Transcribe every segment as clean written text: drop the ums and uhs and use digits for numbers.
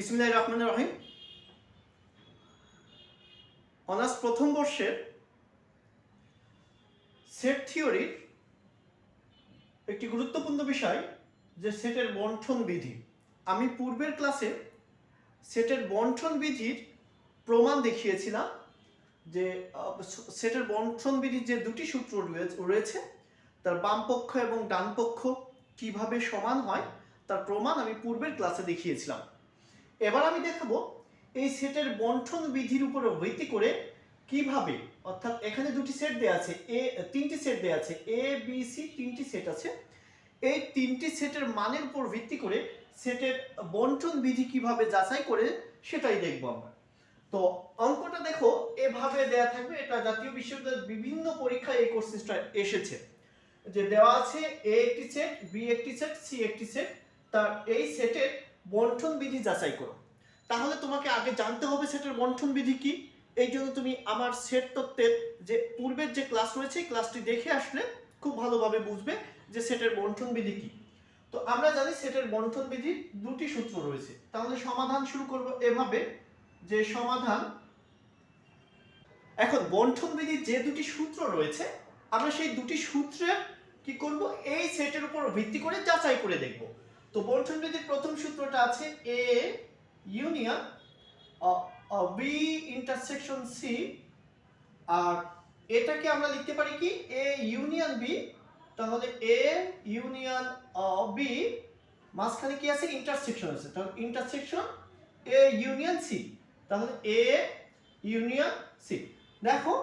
বিসমিল্লাহির রহমানির রহিম। অনার্স প্রথম বর্ষের সেট থিওরির একটি গুরুত্বপূর্ণ বিষয় যে সেটের বণ্টন বিধি। আমি পূর্বের ক্লাসে সেটের বণ্টন বিধির প্রমাণ দেখিয়েছিলাম যে সেটের বণ্টন বিধির যে দুটি সূত্র রয়েছে তার বাম পক্ষ এবং ডান পক্ষ কিভাবে সমান হয় তার প্রমাণ আমি পূর্বের ক্লাসে দেখিয়েছিলাম। এবার আমি দেখাবো এই সেটের বণ্টন বিধির উপর ভিত্তি করে কিভাবে, অর্থাৎ এখানে দুটি সেট দেয়া আছে, তিনটি সেট দেয়া আছে, এ বি সি তিনটি সেট আছে। এই তিনটি সেটের মানের উপর ভিত্তি করে সেটের বণ্টন বিধি কিভাবে যাচাই করে সেটাই দেখব আমরা। তো অঙ্কটা দেখো এভাবে দেয়া থাকবে, এটা জাতীয় বিশ্ববিদ্যালয়ের বিভিন্ন পরীক্ষায় এই কোশ্চেনটা এসেছে, যে দেওয়া আছে এ একটি সেট, বি একটি সেট, সি একটি সেট, তার এই সেটের বণ্টন বিধি যাচাই করো। তাহলে তোমাকে আগে জানতে হবে সেটের বণ্টন বিধি কি। এই জন্য তুমি আমার সেট তত্ত্বের যে পূর্বের যে ক্লাস রয়েছে ক্লাসটি দেখে আসলে খুব ভালোভাবে বুঝবে যে সেটের বণ্টন বিধি কি। তো আমরা জানি সেটের বণ্টন বিধির দুটি সূত্র রয়েছে। তাহলে সমাধান শুরু করব এভাবে, যে সমাধান, এখন বণ্টন বিধির যে দুটি সূত্র রয়েছে আমরা সেই দুটি সূত্রের কি করব, এই সেটের উপর ভিত্তি করে যাচাই করে দেখব। তো বণ্টন বিধির প্রথম সূত্রটা আছে A union B intersection C, আর এটাকে আমরা লিখতে পারি কি এ ইউনিয়ন বি। তাহলে এ ইউনিয়ন বি, মাঝখানে কি আছে, ইন্টারসেকশন আছে, তাহলে ইন্টারসেকশন এ ইউনিয়ন সি, তাহলে এ ইউনিয়ন সি। দেখো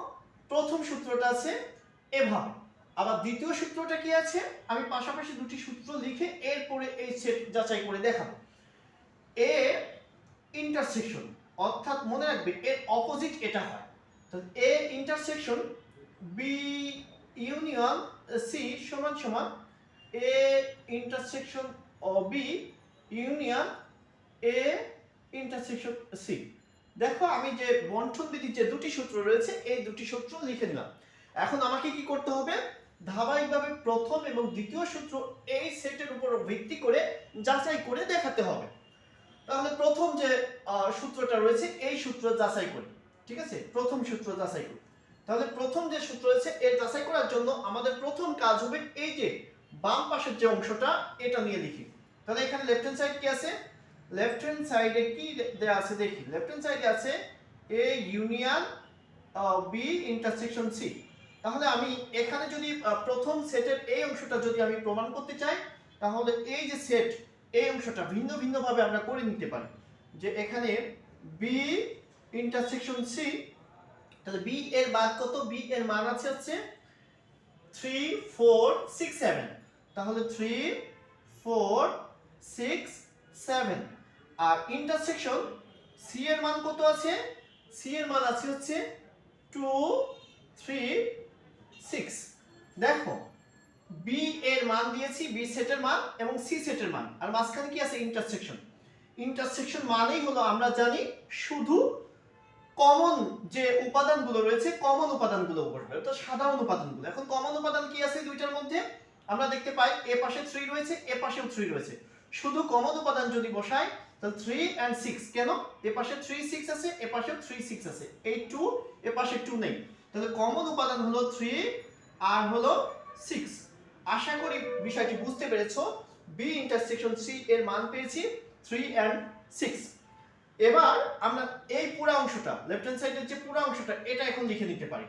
প্রথম সূত্রটা আছে এভাবে। আবার দ্বিতীয় সূত্রটা কি আছে, আমি পাশাপাশি দুটি সূত্র লিখে এরপরে এই সেট যাচাই করে দেখাবো। এ ইন্টারসেকশন, অর্থাৎ মনে রাখবে এর অপোজিট এটা হয়, তাহলে A intersection B union C সমান সমান A intersection B union A intersection C. দেখো আমি যে বণ্টন বিধির যে দুটি সূত্র রয়েছে এই দুটি সূত্র লিখে নিলাম। এখন আমাকে কি করতে হবে, ধারাবাহিকভাবে প্রথম এবং দ্বিতীয় সূত্র এই সেটের উপর ভিত্তি করে যাচাই করে দেখাতে হবে। তাহলে প্রথম যে সূত্রটা রয়েছে এই সূত্র যাচাই করি, ঠিক আছে, প্রথম সূত্র যাচাই করি। তাহলে প্রথম যে সূত্র রয়েছে এর যাচাই করার জন্য আমাদের প্রথম কাজ হবে এই যে বাম পাশের যে অংশটা এটা নিয়ে লিখি। তাহলে এখানে লেফট হ্যান্ড সাইড কি আছে, লেফট হ্যান্ড সাইডে কি দেয়া আছে দেখি, লেফট হ্যান্ড সাইডে আছে A union B intersection C. তাহলে আমি এখানে যদি প্রথম সেটের এই অংশটা যদি আমি প্রমাণ করতে চাই তাহলে এই যে সেট এই অংশটা ভিন্ন ভিন্ন ভাবে আমরা করে নিতে পারি। যে এখানে বি ইন্টারসেকশন সি, তাহলে বি এর মান কত, বি এর মান আছে হচ্ছে 3 4 6 7, তাহলে 3 4 6 7। আর ইন্টারসেকশন সি এর মান কত আছে, সি এর মান আছে হচ্ছে 2 3 6। দেখো বি এর মান দিয়েছি, বি সেটের মান এবং সি সেটের মান, আর মাঝখানে কি আছে, ইন্টারসেকশন। ইন্টারসেকশন মানেই হলো আমরা জানি শুধু কমন যে উপাদানগুলো রয়েছে কমন উপাদানগুলো বসবে, অর্থাৎ সাধারণ উপাদানগুলো। এখন কমন উপাদান কি আছে দুইটার মধ্যে, আমরা দেখতে পাই এ পাশে 3 রয়েছে এ পাশেও 3 রয়েছে। শুধু কমন উপাদান যদি বসাই তাহলে 3 and 6, কেন, এ পাশে 3 6 আছে এ পাশেও 3 6 আছে, এই 2 এ পাশে 2 নেই, তাহলে কমন উপাদান হলো 3 আর হলো 6। আশা করি বিষয়টি বুঝতে পেরেছো। বি ইন্টারসেকশন সি এর মান পেয়েছি 3 and 6। এবার আমরা এই পুরো অংশটা লেফট হ্যান্ড সাইডের যে পুরো অংশটা এটা এখন লিখে নিতে পারি,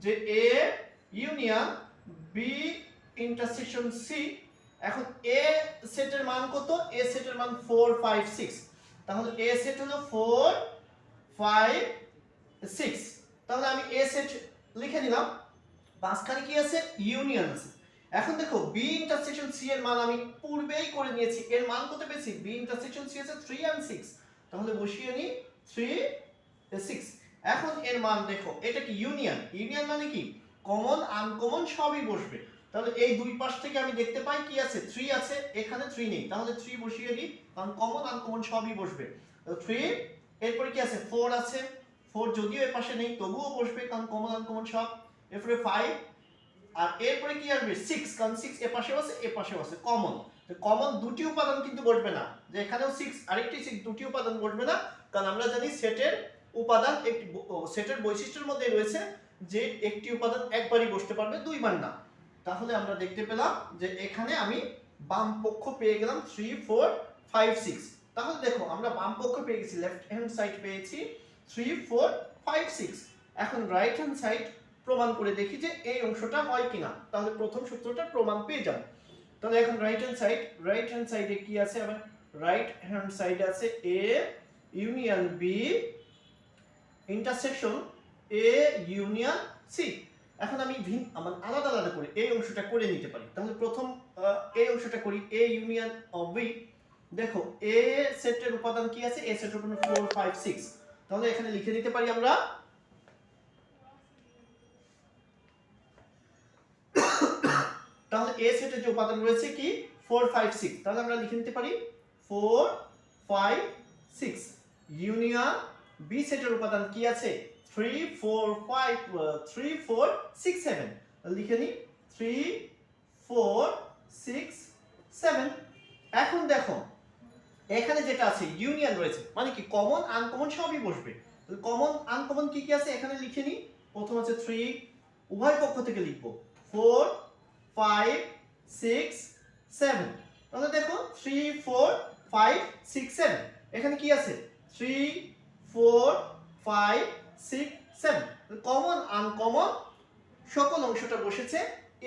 যে A union B intersection C. এখন এ সেটের মান কত, এ সেটের মান 4 5 6, তাহলে এ সেট হলো 4 5 6। তাহলে আমি এ সেট লিখে নিলাম, মাঝখানে কি আছে, ইউনিয়ন আছে। এখন দেখো বি ইন্টারসেকশন সি এর মান আমি পূর্বেই করে নিয়েছি, এর মান কত পেয়েছি, বি ইন্টারসেকশন সি আছে 3 and 6, তাহলে বসিয়ে নি 3 6। এখন এর মান দেখো এটা কি ইউনিয়ন, ইউনিয়ন মানে কি কমন আনকমন সবই বসবে। তাহলে এই দুই পাশ থেকে আমি দেখতে পাই কি আছে, 3 আছে, এখানে 3 নেই, তাহলে 3 বসিয়ে দিই, কারণ কমন আনকমন সবই বসবে। তো 3, এরপর কি আছে 4 আছে, 4 যদিও এই পাশে নেই তবুও বসবে কারণ কমন আনকমন সব। এরপরে 5 আর এরপরে কি আসবে 6, কারণ 6 এ পাশেও আছে এ পাশেও আছে, কমন। তো কমন দুটি উপাদান কিন্তু বসবে না, যে এখানেও 6 আরেকটি 6, দুটি উপাদান বসবে না, কারণ আমরা জানি সেটের উপাদান একটি সেটের বৈশিষ্ট্যের মধ্যে রয়েছে যে একটি উপাদান একবারই বসতে পারবে, দুইবার না। তাহলে আমরা দেখতে পেলাম যে এখানে আমি বাম পক্ষ পেয়ে গেলাম 3 4 5 6। তাহলে দেখো আমরা বাম পক্ষ পেয়ে গেছি, লেফট হ্যান্ড সাইড পেয়েছি 3 4 5 6। এখন রাইট হ্যান্ড সাইড প্রমাণ করে দেখি যে এই অংশটা হয় কিনা, তাহলে প্রথম সূত্রটা প্রমাণ পেয়ে যাব। তাহলে এখন রাইট হ্যান্ড সাইডে কি আছে, আবার রাইট হ্যান্ড সাইডে আছে a union b intersection a union c। এখন আমি আমার আলাদা আলাদা করে এই অংশটা করে নিতে পারি। তাহলে প্রথম এই অংশটা করি, a ইউনিয়ন b। দেখো a সেটের উপাদান কি আছে, a সেটের উপাদান 4 5 6। তাহলে এখানে লিখে দিতে পারি আমরা তাহলে a সেটের যে উপাদান রয়েছে কি 4 5 6। তাহলে আমরা লিখে নিতে পারি 4 5 6 ইউনিয়ন b সেটের উপাদান কি আছে 3 4 5 3 4 6 7। লিখে নি 3 4 6 7। এখন দেখো এখানে যেটা আছে ইউনিয়ন রয়েছে, মানে কি কমন আনকমন সবই বসবে। তাহলে কমন আনকমন কি কি আছে এখানে লিখে নি। প্রথম আছে 3, উভয় পক্ষ থেকে লিখব 4 5 6 7। তাহলে দেখো 3 4 5 6 7, এখানে কি আছে 3 4 5 6 7। কমন আনকমন সকল অংশটা বসেছে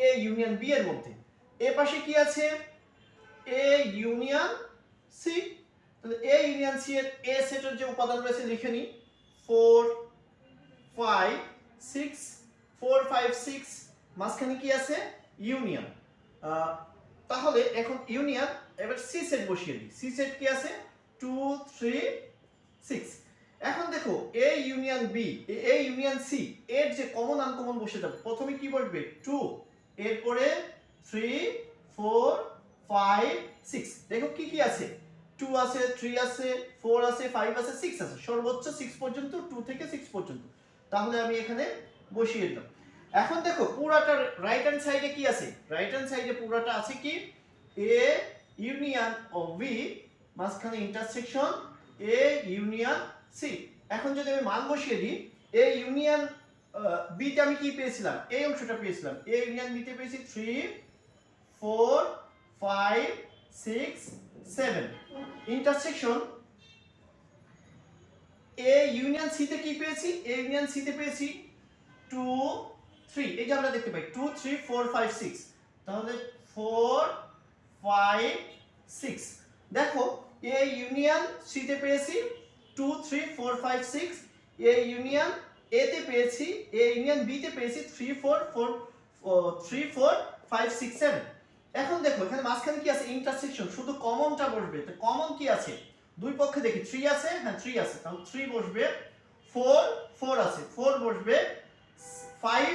a ইউনিয়ন b এর মধ্যে। এ পাশে কি আছে a ইউনিয়ন c। তাহলে a ইউনিয়ন c এর a সেটের যে উপাদান রয়েছে লিখে নি 4 5 6 4 5 6, মাঝখানে কি আছে ইউনিয়ন। তাহলে এখন ইউনিয়ন, এবার সি সেট বসিয়ে দিই। সি সেট কি আছে 2 3 6। এখন দেখো A union B A union C এর যে কমন আনকমন বসে যাবে, প্রথমে কি বসবে 2, এরপরে 3 4 5 6। দেখো কি কি আছে 2 আছে 3 আছে 4 আছে 5 আছে 6 আছে, সর্বোচ্চ 6 পর্যন্ত, 2 থেকে 6 পর্যন্ত। তাহলে আমি এখানে বসিয়ে দিলাম। এখন দেখো পুরাটা রাইট হ্যান্ড সাইডে কি আছে, রাইট হ্যান্ড সাইডে পুরাটা আছে কি a ইউনিয়ন অফ b, মাঝখানে ইন্টারসেকশন a ইউনিয়ন c। এখন যদি আমি মান বসিয়ে দিই a ইউনিয়ন b তে আমি কি পেয়েছিলাম, এই অংশটা পেয়েছিলাম, a ইউনিয়ন b তে পেয়েছি 3 4 5 6 7। ইন্টারসেকশন a ইউনিয়ন c তে কি পেয়েছি, a ইউনিয়ন c তে পেয়েছি 2 3। এই যে আমরা দেখতে পাই 2 3 4 5 6। তাহলে 4 5 6। দেখো a ইউনিয়ন c তে পেয়েছি 2 3 4 5 6, a ইউনিয়ন a তে পেয়েছি, a ইউনিয়ন b তে পেয়েছি 3 4 5 6 7। এখন দেখো এখানে মাঝখানে কি আছে ইন্টারসেকশন, শুধু কমনটা বসবে। তো কমন কি আছে, দুই পক্ষে দেখি 3 আছে, হ্যাঁ 3 আছে, তাহলে 3 বসবে, 4 4 আছে 4 বসবে, 5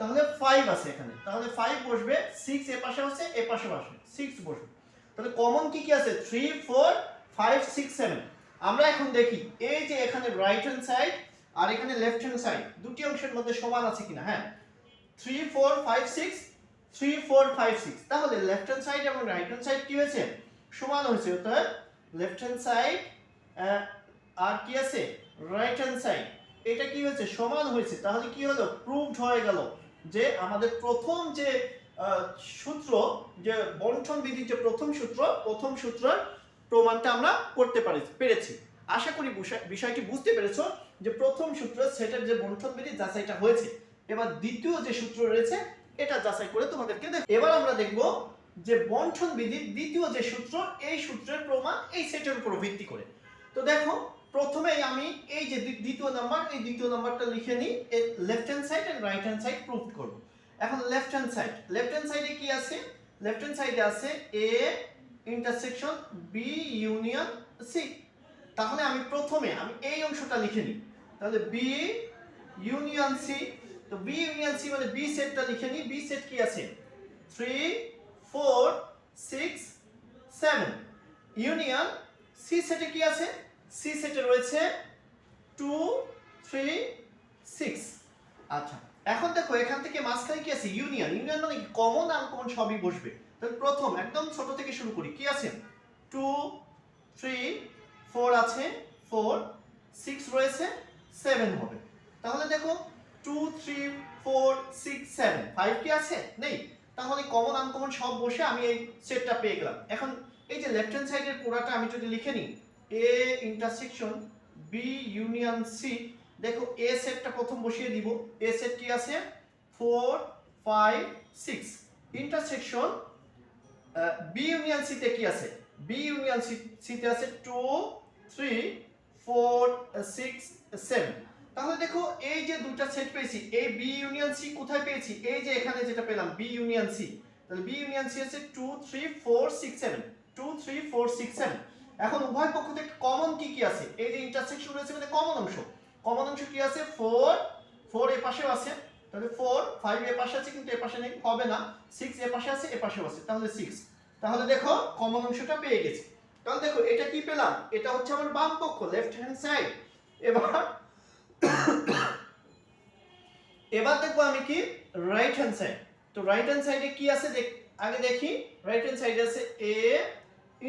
তাহলে 5 আছে এখানে, তাহলে 5 বসবে, 6 এ পাশে আছে এ পাশে আছে 6 বসবে। তাহলে কমন কি কি আছে 3 4 5 6 7। আমরা এখন দেখি এই যে এখানে রাইট হ্যান্ড সাইড আর এখানে লেফট হ্যান্ড সাইড দুটি অংশের মধ্যে সমান আছে কিনা। হ্যাঁ 3 4 5 6 3 4 5 6। তাহলে লেফট হ্যান্ড সাইড এবং রাইট হ্যান্ড সাইড কি হয়েছে সমান হয়েছে, অর্থাৎ লেফট হ্যান্ড সাইড আর কি আছে রাইট হ্যান্ড সাইড এটা কি হয়েছে সমান হয়েছে। তাহলে কি হলো প্রুভড হয়ে গেল যে আমাদের প্রথম যে সূত্র, যে বণ্টন বিধির যে প্রথম সূত্রের প্রমাণটা আমরা করতে পেরেছি। আশা করি বিষয়টি বুঝতে পেরেছো যে প্রথম সূত্র সেটার যে বণ্টন বিধি যাচাইটা হয়েছে। এবার দ্বিতীয় যে সূত্র রয়েছে এটা যাচাই করে তোমাদেরকে দেখ। এবার আমরা দেখব যে বণ্টন বিধির দ্বিতীয় যে সূত্র, এই সূত্রের প্রমাণ এই সেটের উপর ভিত্তি করে। তো দেখো প্রথমে আমি এই যে দ্বিতীয় নাম্বারটা লিখে নিই, left hand side and right hand side prove করব। এখন লেফট হ্যান্ড সাইডে কি আছে, লেফট হ্যান্ড সাইডে আছে a intersection b union c। তাহলে আমি প্রথমে এই অংশটা লিখে নিই, তাহলে b ইউনিয়ন c। তো b ইউনিয়ন c মানে b সেটটা লিখে নিই। b সেট কি আছে 3 4 6 7। ইউনিয়ন c সেটে কি আছে, c সেটে রয়েছে 2 3 6। আচ্ছা এখন দেখো এখান থেকে মাঝখানে কি আছে ইউনিয়ন আনকমন সবই বসবে। তাহলে প্রথম একদম ছোট থেকে শুরু করি, কি আছে 2 3 4 আছে 4, 6 রয়েছে 7 হবে। তাহলে দেখো 2 3 4 6 7 5 কি আছে? নেই। তাহলে কমন আনকমন সব বসে আমি এই সেটটা পেয়ে গেলাম। এখন এই যে লেফট হ্যান্ড সাইডের পুরাটা আমি যদি লিখে নিই A intersection B union C, দেখো এ সেটটা প্রথম বসিয়ে দিব। এ সেট কি আছে 4 5 6, ইন্টারসেকশন বি ইউনিয়ন সি তে কি আছে? বি ইউনিয়ন সি তে আছে 2 3 4 6 7। তাহলে দেখো এই যে দুটো সেট পেয়েছি, এই বি ইউনিয়ন সি কোথায় পেয়েছি? এই যে এখানে যেটা পেলাম বি ইউনিয়ন সি। তাহলে বি ইউনিয়ন সি আছে 2 3 4 6 7, 2 3 4 6 7। এখন উভয় পক্ষ থেকে কমন কি কি আছে? এই যে ইন্টারসেকশন রয়েছে মানে কমন অংশ। কমন অংশ কি আছে? 4 4 এর পাশেও আছে, তাহলে 4 5 এর পাশে আছে কিন্তু এর পাশে নেই, হবে না। 6 এর পাশে আছে এর পাশেও আছে, তাহলে 6। তাহলে দেখো কমন অংশটা পেয়ে গেছি। তাহলে দেখো এটা কি পেলাম? এটা হচ্ছে আমার বাম পক্ষ, লেফট হ্যান্ড সাইড। এবার দেখবো আমি কি রাইট হ্যান্ড সাইড। তো রাইট হ্যান্ড সাইডে কি আছে আগে দেখি। রাইট হ্যান্ড সাইডে আছে A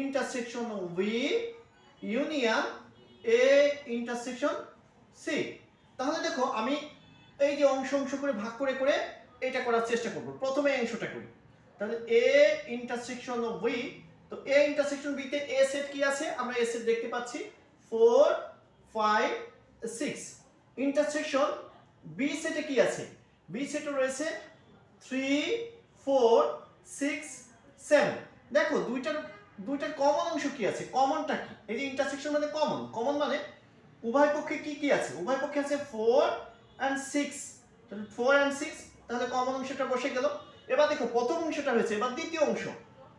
intersection B union A intersection C. তাহলে দেখো আমি এই যে অংশ অংশ করে ভাগ করে করে এটা করার চেষ্টা করব। প্রথমে এই অংশটা করি। তাহলে এ ইন্টারসেকশন বি, তো এ ইন্টারসেকশন বি তে এ সেট কি আছে? আমরা এ সেট দেখতে পাচ্ছি 4 5 6। ইন্টারসেকশন বি সেটে কি আছে? বি সেটে রয়েছে 3 4 6 7। দেখো দুইটার কমন অংশ কি আছে? কমনটা কি? এই যে ইন্টারসেকশন মানে কমন, কমন মানে উভয় পক্ষে কি কি আছে? উভয় পক্ষে আছে 4 and 6। তাহলে 4 and 6, তাহলে কমন অংশটা বসে গেল। এবার দেখো প্রথম অংশটা হয়েছে, এবার দ্বিতীয় অংশ।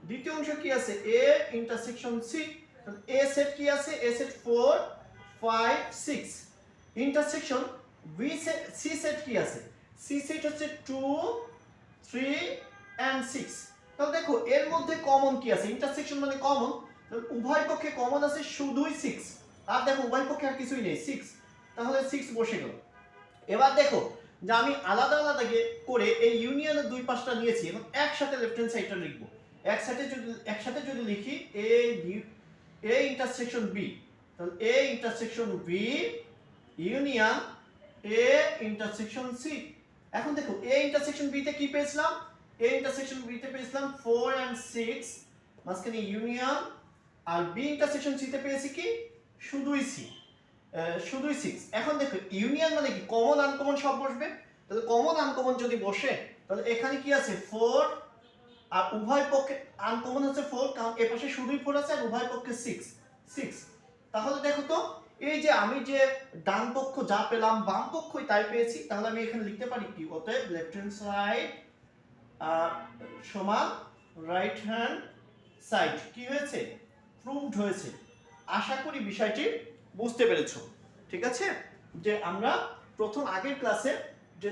দ্বিতীয় অংশ কি আছে? A intersection C. তাহলে এ সেট কি আছে? A set 4 5 6। Intersection B set C set কি আছে? সি সেট হচ্ছে 2 3 and 6। তাহলে দেখো এর মধ্যে কমন কি আছে? ইন্টারসেকশন মানে কমন, তাহলে উভয় পক্ষে কমন আছে শুধুই 6। আর দেখো উভয় পক্ষে আর কিছুই নেই, 6। তাহলে 6 বসে গেল। এবার দেখো যে আমি আলাদা আলাদা করে এই ইউনিয়নের দুই পাশটা নিয়েছি এবং একসাথে লেফট হ্যান্ড সাইডটা লিখব। একসাথে যদি লিখি এ ইন্টারসেকশন বি, তাহলে A intersection B union A intersection C. এখন দেখো এ ইন্টারসেকশন বি তে কি পেয়েছিলাম? এ ইন্টারসেকশন বি তে পেয়েছিলাম 4 and 6 মাঝখানে ইউনিয়ন, আর বি ইন্টারসেকশন সি তে পেয়েছি কি? শুধুই সি, শুধুই 6। এখন দেখো ইউনিয়ন মানে কি? কমন আনকমন সব বসবে। তাহলে কমন আনকমন যদি বসে তাহলে এখানে কি আছে? 4, আর উভয় পক্ষে আনকমন হচ্ছে 4 কারণ এর পাশে শুধুই 4 আছে, আর উভয় পক্ষে 6। তাহলে দেখো তো এই যে আমি যে ডান পক্ষ যা পেলাম বাম পক্ষই তাই পেয়েছি। তাহলে আমি এখানে লিখতে পারি কি? অতএব লেফট হ্যান্ড সাইড সমান রাইট হ্যান্ড সাইড কি হয়েছে? প্রুভড হয়েছে। আশা করি বিষয়টি বুঝতে পেরেছো। ঠিক আছে, যে আমরা প্রথম আগের ক্লাসে যে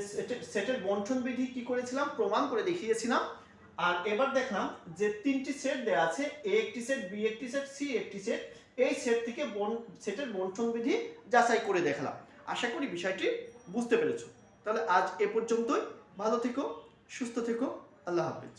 সেটের বন্টন বিধি কি করেছিলাম প্রমাণ করে দেখিয়েছিলাম। আর এবার দেখলাম যে তিনটি সেট দেয়া আছে, এ একটি সেট, বি একটি সেট, সি একটি সেট। এই সেট থেকে সেটের বন্টন বিধি যাচাই করে দেখলাম। আশা করি বিষয়টি বুঝতে পেরেছো। তাহলে আজ এ পর্যন্তই। ভালো থেকো, সুস্থ থেকো, আল্লাহ হাফেজ।